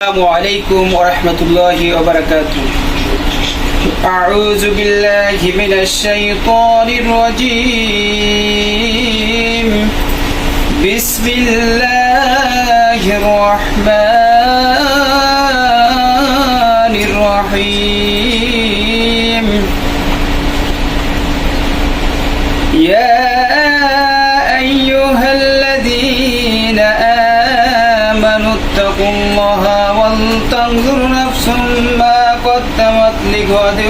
السلام عليكم ورحمة الله وبركاته. أعوذ بالله من الشيطان الرجيم. بسم الله الرحمن الرحيم. يا أيها الذين آمنوا اتقوا الله ولتنظر نفس ما قدمت لغد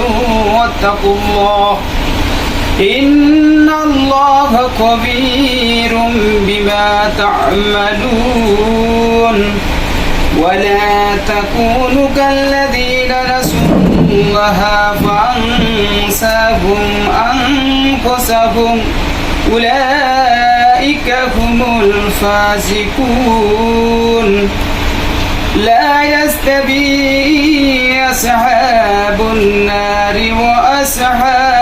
واتقوا الله إن الله خبير بما تعملون. ولا تكونوا كالذين نسوا الله فأنساهم أنفسهم أولئك هم الفاسقون. لا يستوي أصحاب النار وأصحاب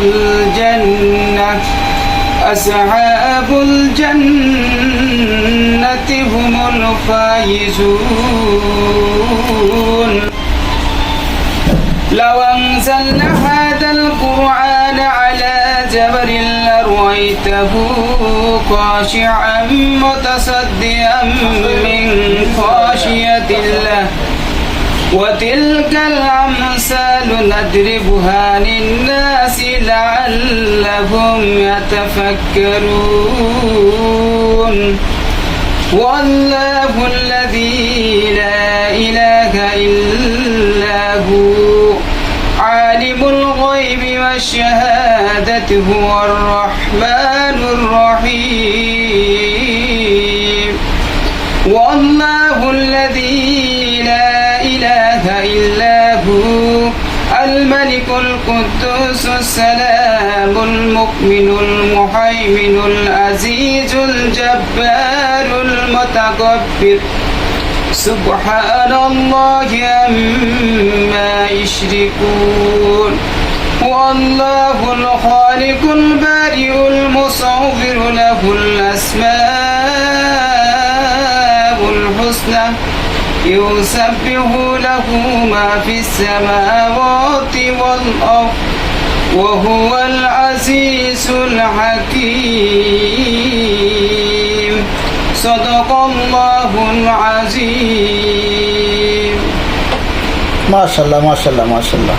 الجنة. أصحاب الجنة هم الفائزون. لو أنزلنا هذا القرآن على جبل لرأيته خاشعا متصدعا من خشية الله. وتلك الأمثال نضربها للناس لعلهم يتفكرون. والله الذي لا إله إلا هو عالم الغيب والشهادة هو الرحمن الرحيم. والله الذي لا إله إلا هو الملك القدوس السلام المؤمن المهيمن العزيز الجبار المتكبر. سبحان الله عما يشركون. والله الخالق البارئ المصور له الأسماء الحسنى يسبح له ما في السماوات والأرض وهو العزيز الحكيم. صدق الله العظيم. ما شاء الله ما شاء الله ما شاء الله.